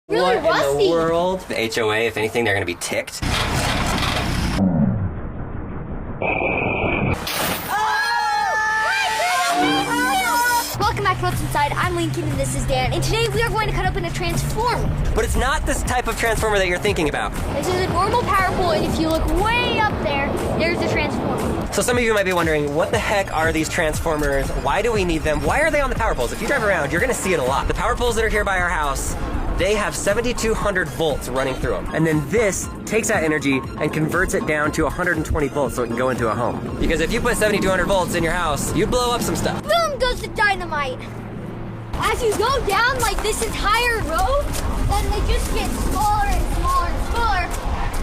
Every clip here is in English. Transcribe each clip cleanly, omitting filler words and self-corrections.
Really what rusty. in the world? The HOA, if anything, they're gonna be ticked. Welcome back to What's Inside. I'm Lincoln and this is Dan. And today we are going to cut open a transformer. But it's not this type of transformer that you're thinking about. This is a normal power pole, and if you look way up there, there's the transformer. So some of you might be wondering, what the heck are these transformers? Why do we need them? Why are they on the power poles? If you drive around, you're gonna see it a lot. The power poles that are here by our house, they have 7,200 volts running through them. And then this takes that energy and converts it down to 120 volts so it can go into a home. Because if you put 7,200 volts in your house, you blow up some stuff. Boom goes the dynamite. As you go down like this entire road, then they just get smaller and smaller and smaller.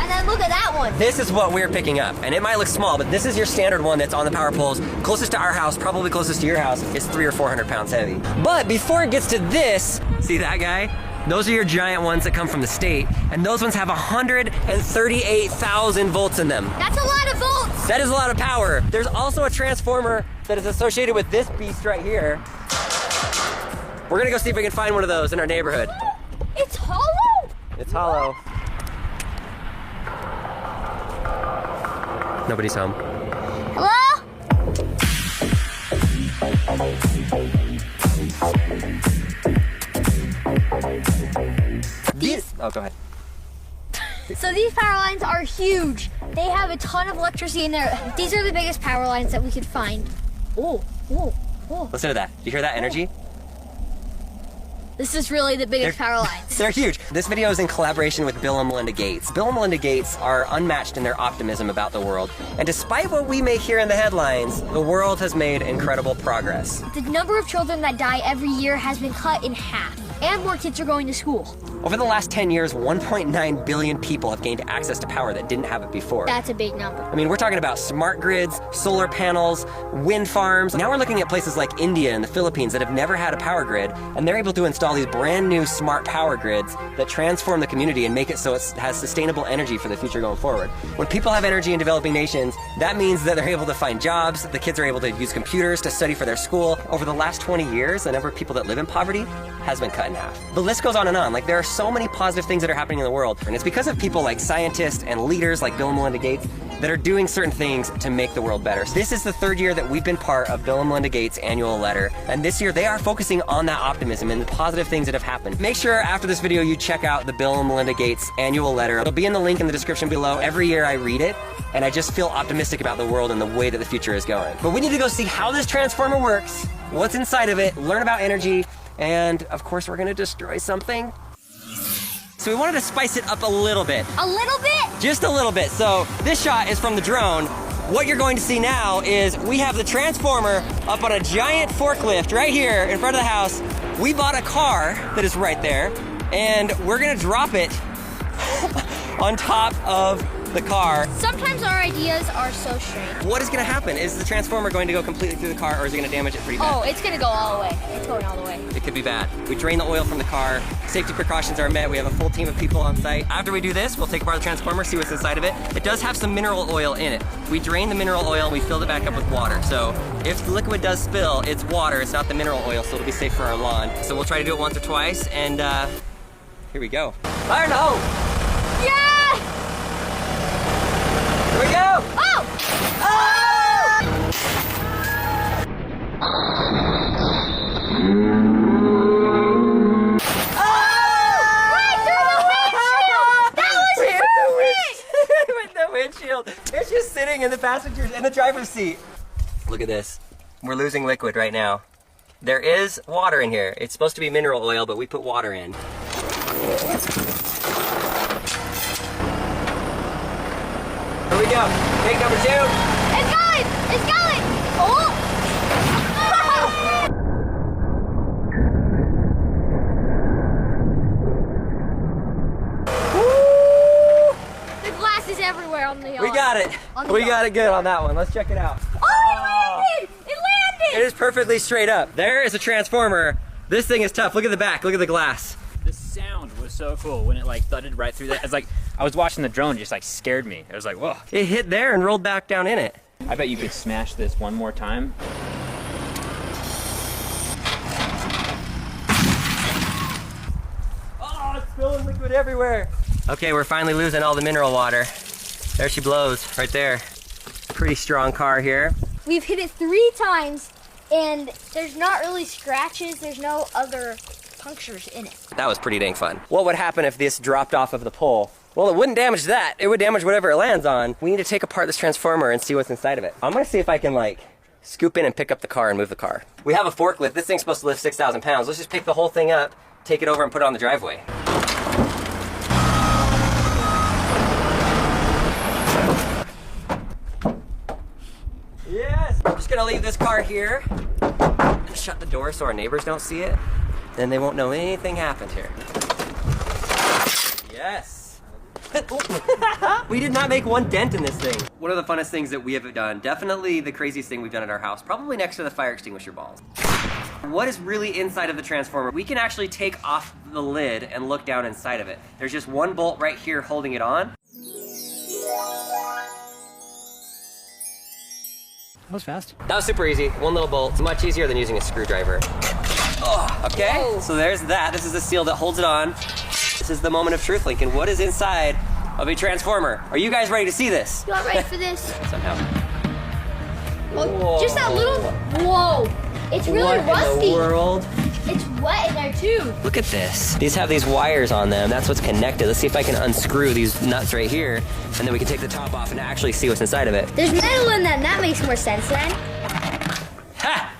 And then look at that one. This is what we're picking up. And it might look small, but this is your standard one that's on the power poles. Closest to our house, probably closest to your house, is 300 or 400 pounds heavy. But before it gets to this, see that guy? Those are your giant ones that come from the state, and those ones have 138,000 volts in them. That's a lot of volts. That is a lot of power. There's also a transformer that is associated with this beast right here. We're gonna go see if we can find one of those in our neighborhood. It's hollow. It's hollow. Nobody's home. Hello? Oh, go ahead. So these power lines are huge. They have a ton of electricity in there. These are the biggest power lines that we could find. Oh, oh, oh. Listen to that. You hear that energy? This is really the biggest power lines. They're huge. This video is in collaboration with Bill and Melinda Gates. Bill and Melinda Gates are unmatched in their optimism about the world. And despite what we may hear in the headlines, the world has made incredible progress. The number of children that die every year has been cut in half, and more kids are going to school. Over the last 10 years, 1.9 billion people have gained access to power that didn't have it before. That's a big number. I mean, we're talking about smart grids, solar panels, wind farms. Now we're looking at places like India and the Philippines that have never had a power grid, and they're able to install these brand new smart power grids that transform the community and make it so it has sustainable energy for the future going forward. When people have energy in developing nations, that means that they're able to find jobs, the kids are able to use computers to study for their school. Over the last 20 years, the number of people that live in poverty has been cut in half. The list goes on and on. Like, there are so many positive things that are happening in the world, and it's because of people like scientists and leaders like Bill and Melinda Gates that are doing certain things to make the world better. This is the third year that we've been part of Bill and Melinda Gates' annual letter, and this year they are focusing on that optimism and the positive things that have happened. Make sure after this video you check out the Bill and Melinda Gates annual letter. It'll be in the link in the description below. Every year I read it, and I just feel optimistic about the world and the way that the future is going. But we need to go see how this transformer works, what's inside of it, learn about energy, and of course we're gonna destroy something. So we wanted to spice it up a little bit. A little bit? Just a little bit. So this shot is from the drone. What you're going to see now is we have the transformer up on a giant forklift right here in front of the house. We bought a car that is right there, and we're gonna drop it on top of the car. Sometimes our ideas are so strange. What is gonna happen? Is the transformer going to go completely through the car, or is it gonna damage it pretty bad? Oh, it's gonna go all the way. It's going all the way. It could be bad. We drain the oil from the car. Safety precautions are met. We have a full team of people on site. After we do this, we'll take apart the transformer, see what's inside of it. It does have some mineral oil in it. We drain the mineral oil and we filled it back up with water. So if the liquid does spill, it's water, it's not the mineral oil, so it'll be safe for our lawn. So we'll try to do it once or twice, and here we go. Fire in the hole! Yeah! Here we go! Oh! Oh! Windshield. It's just sitting in the passenger in the driver's seat. Look at this. We're losing liquid right now. There is water in here. It's supposed to be mineral oil, but we put water in. Here we go. Take number 2. It's going! It's going! Oh! Everywhere on the yard. We got it. We got it good on that one. Let's check it out. Oh, it landed! It landed! It is perfectly straight up. There is a transformer. This thing is tough. Look at the back. Look at the glass. The sound was so cool when it like thudded right through that. It's like I was watching the drone, just like scared me. It was like, whoa. It hit there and rolled back down in it. I bet you could smash this one more time. Oh, it's spilling liquid everywhere. Okay, we're finally losing all the mineral water. There she blows, right there. Pretty strong car here. We've hit it 3 times, and there's not really scratches. There's no other punctures in it. That was pretty dang fun. What would happen if this dropped off of the pole? Well, it wouldn't damage that. It would damage whatever it lands on. We need to take apart this transformer and see what's inside of it. I'm gonna see if I can like scoop in and pick up the car and move the car. We have a forklift. This thing's supposed to lift 6,000 pounds. Let's just pick the whole thing up, take it over and put it on the driveway. Yes! I'm just gonna leave this car here. Shut the door so our neighbors don't see it. Then they won't know anything happened here. Yes! We did not make one dent in this thing. One of the funnest things that we have done, definitely the craziest thing we've done at our house, probably next to the fire extinguisher balls. What is really inside of the transformer? We can actually take off the lid and look down inside of it. There's just one bolt right here holding it on. That was fast. That was super easy. One little bolt. It's much easier than using a screwdriver. Oh, okay, Whoa. So there's that. This is the seal that holds it on. This is the moment of truth, Lincoln. What is inside of a transformer? Are you guys ready to see this? You all ready for this? Somehow. Oh, just that little. Whoa! It's really What rusty. in the world? It's wet in there too. Look at this. These have these wires on them. That's what's connected. Let's see if I can unscrew these nuts right here, and then we can take the top off and actually see what's inside of it. There's metal in them. That makes more sense then. Ha!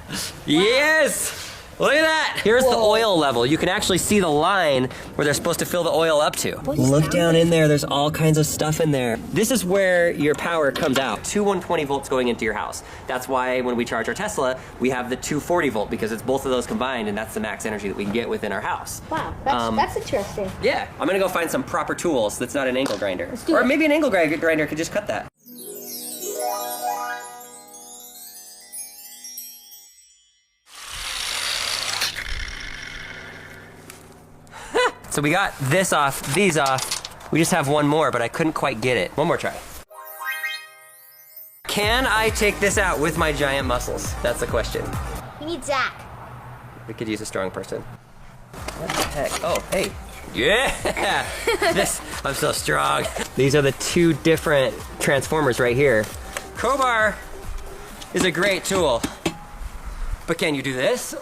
Yes! Look at that! Here's the Whoa. oil level. You can actually see the line where they're supposed to fill the oil up to. Look down in there. There's all kinds of stuff in there. This is where your power comes out. 120 volts going into your house. That's why when we charge our Tesla, we have the 240 volt because it's both of those combined, and that's the max energy that we can get within our house. Wow, that's interesting. Yeah, I'm gonna go find some proper tools that's not an angle grinder. Let's do Or it. maybe an angle grinder could just cut that. So we got this off, these off. We just have one more, but I couldn't quite get it. One more try. Can I take this out with my giant muscles? That's the question. You need Zach. We could use a strong person. What the heck? Oh, hey. Yeah! I'm so strong. These are the 2 different transformers right here. Crowbar is a great tool. But can you do this?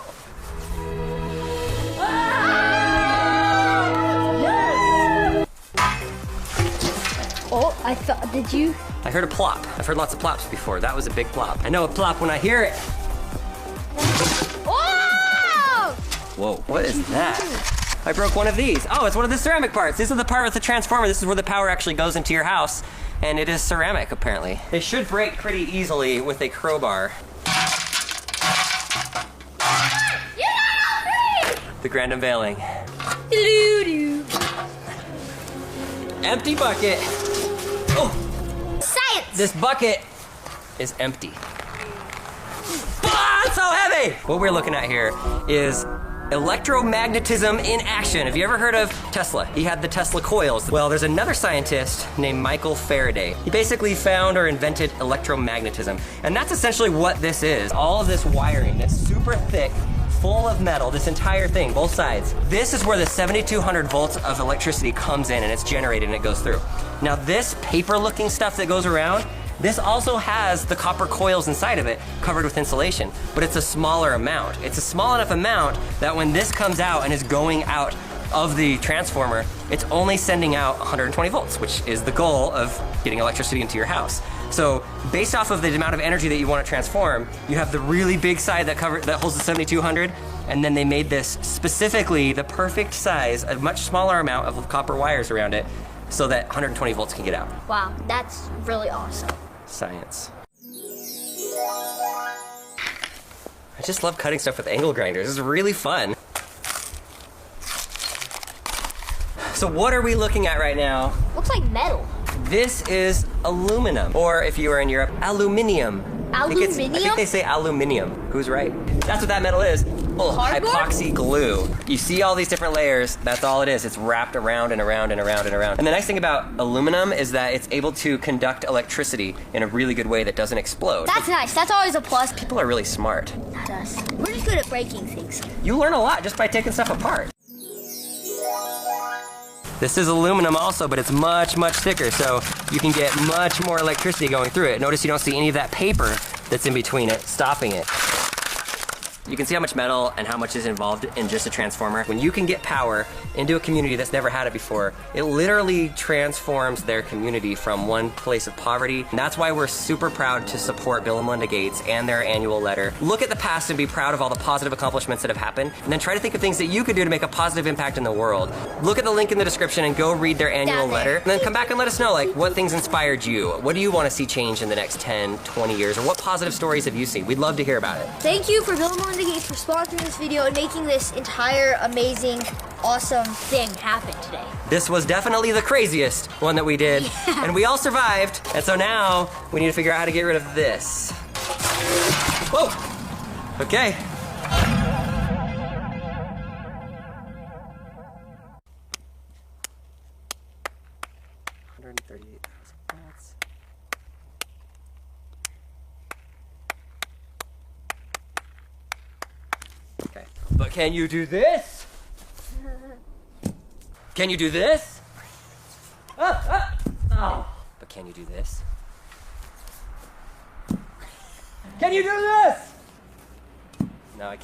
Oh, I thought. Did you? I heard a plop. I've heard lots of plops before. That was a big plop. I know a plop when I hear it. Oh! Whoa, what is that? I broke one of these. Oh, it's one of the ceramic parts. This is the part with the transformer. This is where the power actually goes into your house. And it is ceramic, apparently. They should break pretty easily with a crowbar. You got all 3! The grand unveiling. Doo-doo-doo. Empty bucket. Oh, Science! this bucket is empty. Ah, it's so heavy! What we're looking at here is electromagnetism in action. Have you ever heard of Tesla? He had the Tesla coils. Well, there's another scientist named Michael Faraday. He basically found or invented electromagnetism. And that's essentially what this is. All of this wiring that's super thick, full of metal, this entire thing, both sides. This is where the 7,200 volts of electricity comes in and it's generated and it goes through. Now this paper-looking stuff that goes around, this also has the copper coils inside of it covered with insulation, but it's a smaller amount. It's a small enough amount that when this comes out and is going out of the transformer, it's only sending out 120 volts, which is the goal of getting electricity into your house. So based off of the amount of energy that you want to transform, you have the really big side that holds the 7,200, and then they made this specifically the perfect size, a much smaller amount of copper wires around it, so that 120 volts can get out. Wow, that's really awesome. Science. I just love cutting stuff with angle grinders. It's really fun. So what are we looking at right now? Looks like metal. This is aluminum, or if you were in Europe, aluminium. I think they say aluminium. Who's right? That's what that metal is. Oh, Cardboard? epoxy glue. You see all these different layers. That's all it is. It's wrapped around and around and around and around. And the nice thing about aluminum is that it's able to conduct electricity in a really good way that doesn't explode. That's nice. That's always a plus. People are really smart. Not us. We're just good at breaking things. You learn a lot just by taking stuff apart. This is aluminum also, but it's much, much thicker, so you can get much more electricity going through it. Notice you don't see any of that paper that's in between it, stopping it. You can see how much metal and how much is involved in just a transformer. When you can get power into a community that's never had it before, it literally transforms their community from one place of poverty. And that's why we're super proud to support Bill and Melinda Gates and their annual letter. Look at the past and be proud of all the positive accomplishments that have happened, and then try to think of things that you could do to make a positive impact in the world. Look at the link in the description and go read their annual letter, and then come back and let us know, like, what things inspired you? What do you want to see change in the next 10, 20 years? Or what positive stories have you seen? We'd love to hear about it. Thank you for Bill and Melinda Gates for sponsoring this video and making this entire amazing, awesome thing happen today. This was definitely the craziest one that we did, and we all survived. And so now we need to figure out how to get rid of this. Whoa, okay. $138,000. Okay, but can you do this? Can you do this? Oh. But can you do this? Can you do this?